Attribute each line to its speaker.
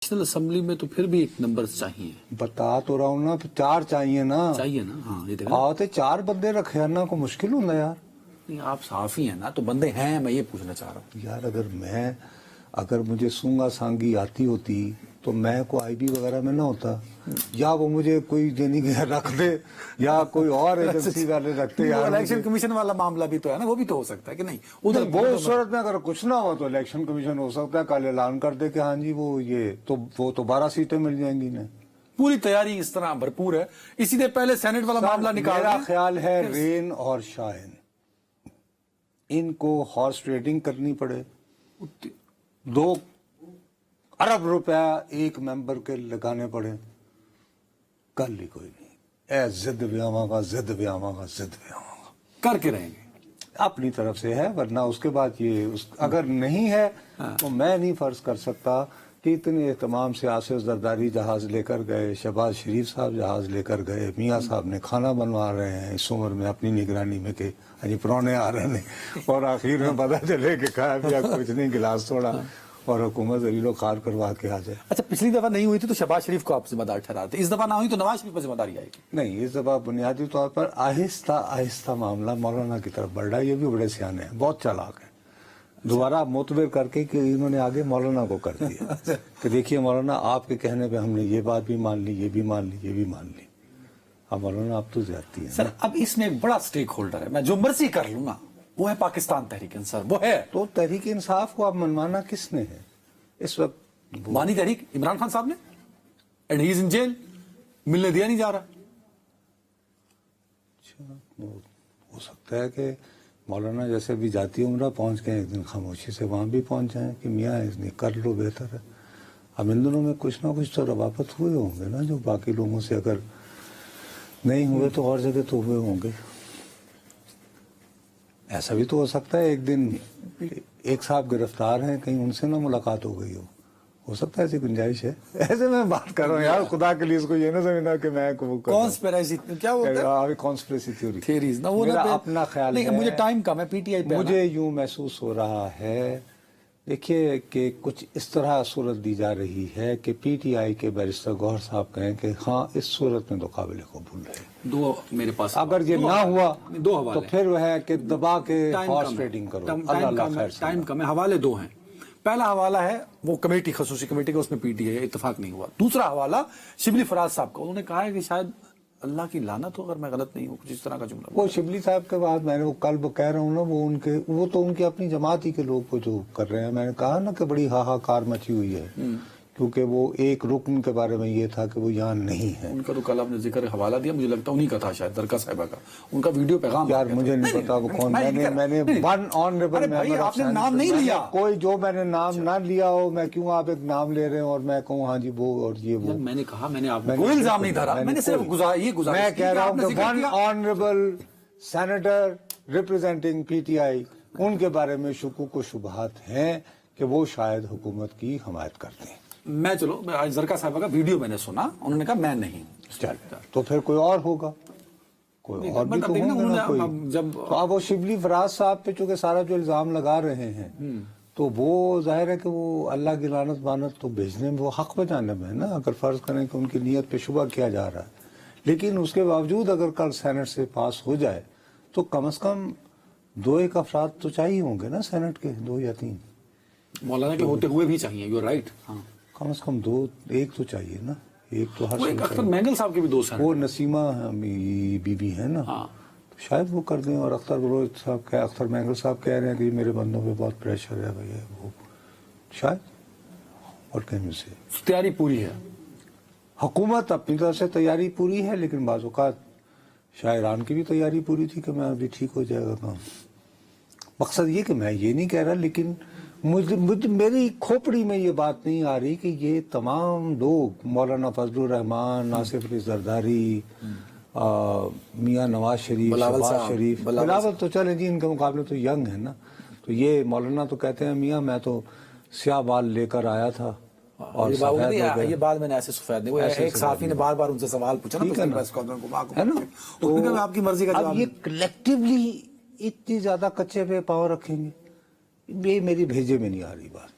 Speaker 1: National assembly میں تو پھر بھی ایک نمبر چاہیے.
Speaker 2: بتا تو رہا ہوں نا، 4 چاہیے نا.
Speaker 1: چاہیے نا. ہاں یہ دیکھیں
Speaker 2: آتے 4 بندے رکھے نا کو مشکل ہونا یار.
Speaker 1: نہیں آپ صحافی ہیں نا تو بندے ہیں، میں یہ پوچھنا چاہ رہا ہوں.
Speaker 2: یار اگر مجھے سونگا سانگی آتی ہوتی تو میں کو آئی بی وغیرہ میں نہ ہوتا، یا وہ مجھے کوئی یعنی کہ رکھ دے یا کوئی اور ایجنسی والے رکھتے. یار
Speaker 1: الیکشن کمیشن والا معاملہ بھی تو ہے نا، وہ بھی تو ہو سکتا ہے کہ نہیں. ادھر
Speaker 2: وہ صورت میں اگر کچھ نہ ہو تو الیکشن کمیشن ہو سکتا ہے کل اعلان کر دے کہ ہاں جی وہ 12 سیٹیں مل جائیں گی انہیں.
Speaker 1: پوری تیاری اس طرح بھرپور ہے. اسی لیے پہلے سینٹ والا معاملہ نکال
Speaker 2: میرا خیال ہے رین اور شاہین ان کو ہارس ٹریڈنگ کرنی پڑے، 2 ارب روپیہ ایک ممبر کے لگانے پڑے، کل ہی کوئی نہیں. اے زد بیاواں کا زد بیاواں کا زد بیاواں کا
Speaker 1: کر کے رہیں گے
Speaker 2: اپنی طرف سے ہے. ورنہ اس کے بعد اگر نہیں ہے تو میں نہیں فرض کر سکتا کہ اتنے اہتمام سے آصف زرداری جہاز لے کر گئے، شہباز شریف صاحب جہاز لے کر گئے، میاں صاحب نے کھانا بنوا رہے ہیں اس عمر میں اپنی نگرانی میں کہ پرانے آ رہے ہیں، اور آخر میں پتہ چلے کہ کھایا پیا کچھ نہیں، گلاس توڑا اور حکومت ذلیل و خوار کروا کے آ جائے.
Speaker 1: اچھا پچھلی دفعہ نہیں ہوئی تھی تو شہباز شریف کو آپ ذمہ دار ٹھہراتے، اس دفعہ نہ ہوئی تو نواز شریف پر ذمہ داری آئے گی.
Speaker 2: نہیں، اس دفعہ بنیادی طور پر آہستہ آہستہ معاملہ مولانا کی طرف بڑھ رہا ہے. یہ بھی بڑے سیانے ہیں، بہت چالاک ہیں. دوبارہ معتبر کر کے کہ انہوں نے آگے مولانا کو کر دیا کہ دیکھیے مولانا آپ کے کہنے پہ ہم نے یہ بات بھی مان لی، یہ بھی مان لی، یہ بھی مان لی. اب مولانا آپ تو زیادتی ہیں.
Speaker 1: سر اب اس میں ایک بڑا سٹیک ہولڈر ہے، میں جو مرضی کر لوں نا، وہ ہے پاکستان تحریک انصاف. وہ ہے
Speaker 2: تو تحریک انصاف کو اب منوانا کس نے ہے اس وقت؟
Speaker 1: بانی تحریک عمران خان صاحب نے، and he is in jail, ملنے دیا نہیں جا رہا.
Speaker 2: ہو سکتا ہے کہ مولانا جیسے بھی جاتی عمرہ پہنچ گئے، ایک دن خاموشی سے وہاں بھی پہنچ جائیں کہ میاں اس نے کر لو بہتر ہے. اب ان دنوں میں کچھ نہ کچھ تو روابط ہوئے ہوں گے نا، جو باقی لوگوں سے اگر نہیں ہوئے تو اور جگہ تو ہوئے ہوں گے. ایسا بھی تو ہو سکتا ہے ایک دن ایک صاحب گرفتار ہیں، کہیں ان سے نہ ملاقات ہو گئی ہو سکتا ہے ایسی گنجائش ہے. ایسے میں بات کر رہا ہوں یار، خدا کے لیے اس کو یہ نہ سمجھنا کہ میں
Speaker 1: کانسپیریسی کیا ہوتا ہے،
Speaker 2: کانسپریسی
Speaker 1: تھیوریز نا، وہ
Speaker 2: میرا اپنا خیال ہے.
Speaker 1: مجھے ٹائم کم ہے، پی ٹی آئی پہ
Speaker 2: مجھے یوں محسوس ہو رہا ہے دیکھیے کہ کچھ اس طرح صورت دی جا رہی ہے کہ پی ٹی آئی کے بیرسٹر گوہر صاحب کہیں کہ ہاں اس صورت میں تو قابل قبول ہے.
Speaker 1: دو میرے پاس
Speaker 2: اگر یہ نہ ہوا تو پھر وہ ہے کہ دبا کے ہارس ٹریڈنگ کرو. اللہ خیر.
Speaker 1: ٹائم کم ہے. حوالے 2 ہیں. پہلا حوالہ ہے وہ کمیٹی، خصوصی کمیٹی کا، اس میں پی ٹی آئی اتفاق نہیں ہوا. دوسرا حوالہ شبلی فراز صاحب کا، انہوں نے کہا ہے کہ شاید اللہ کی لعنت ہو اگر میں غلط نہیں ہوں، کچھ اس طرح کا جملہ.
Speaker 2: وہ شبلی صاحب کے بعد میں نے وہ کل کہہ رہا ہوں نا، وہ تو ان کی اپنی جماعت ہی کے لوگ کو جو کر رہے ہیں. میں نے کہا نا کہ بڑی ہاہاکار مچی ہوئی ہے، کیونکہ وہ ایک رکن کے بارے میں یہ تھا کہ وہ یہاں نہیں ہے.
Speaker 1: ان کا تو کل آپ نے ذکر حوالہ دیا، مجھے لگتا ہے انہی کا تھا شاید، درگاہ صاحبہ کا. ان کا ویڈیو پیغام
Speaker 2: یار مجھے نہیں پتا وہ کون. میں نے ون آنریبل ممبر،
Speaker 1: آپ نے نام نہیں لیا،
Speaker 2: کوئی جو میں نے نام نہ لیا ہو، میں کیوں آپ ایک نام لے رہے ہیں اور میں کہوں ہاں جی وہ اور یہ وہ.
Speaker 1: میں نے کہا، میں نے آپ کو کوئی الزام نہیں دھرا، میں نے صرف یہ گزارش،
Speaker 2: میں کہہ رہا ہوں کہ one honourable senator representing P T I, ان کے بارے میں شکوک و شبہات ہیں کہ وہ شاید حکومت کی حمایت کرتے ہیں.
Speaker 1: میں چلو زرکا صاحبہ کا ویڈیو میں نے سنا، انہوں نے کہا میں نہیں.
Speaker 2: تو پھر کوئی اور ہوگا، کوئی اور بھی تو ہوں گے نا کوئی. تو اب وہ شبلی فراز صاحب پہ چونکہ سارا جو الزام لگا رہے ہیں تو وہ ظاہر ہے کہ وہ اللہ کی لعنت بانت تو بھیجنے میں وہ حق پہ جانب ہے نا. اگر فرض کریں کہ ان کی نیت پہ شبہ کیا جا رہا ہے، لیکن اس کے باوجود اگر کل سینٹ سے پاس ہو جائے تو کم از کم 2-1 افراد تو چاہیے ہوں گے نا سینٹ کے، 2 یا 3
Speaker 1: مولانا کے ہوتے ہوئے بھی چاہیے. You right. ہاں
Speaker 2: کم از کم 1 تو چاہیے نا. ایک تو ہر
Speaker 1: اختر مینگل صاحب کے بھی 2 ہیں،
Speaker 2: وہ نسیمہ بی بی ہے نا، شاید وہ کر دیں. اور اختر مینگل صاحب کہہ رہے ہیں کہ میرے بندوں پہ بہت پریشر ہے بھائی، وہ شاید. اور کہیں سے
Speaker 1: تیاری پوری ہے،
Speaker 2: حکومت اپنی طرف سے تیاری پوری ہے، لیکن بعض اوقات شاعران کی بھی تیاری پوری تھی کہ میں ابھی ٹھیک ہو جائے گا کام. مقصد یہ کہ میں یہ نہیں کہہ رہا، لیکن میری کھوپڑی میں یہ بات نہیں آ رہی کہ یہ تمام لوگ، مولانا فضل الرحمان، ناصف علی زرداری، میاں نواز شریف، شہباز شریف، بلاول تو چلیں جی ان کے مقابلے تو ینگ ہے نا. تو یہ مولانا تو کہتے ہیں میاں میں تو سیاہ بال لے کر آیا تھا اور
Speaker 1: یہ بات میں نے ایسے سفید نہیں. ایک صحافی نے بار بار ان سے سوال پوچھا نا، تو آپ کی مرضی کا جواب.
Speaker 2: اب یہ کلیکٹیولی اتنی زیادہ کچے پہ پاؤں رکھیں گے، یہ میری بھیجے میں نہیں آ رہی بات.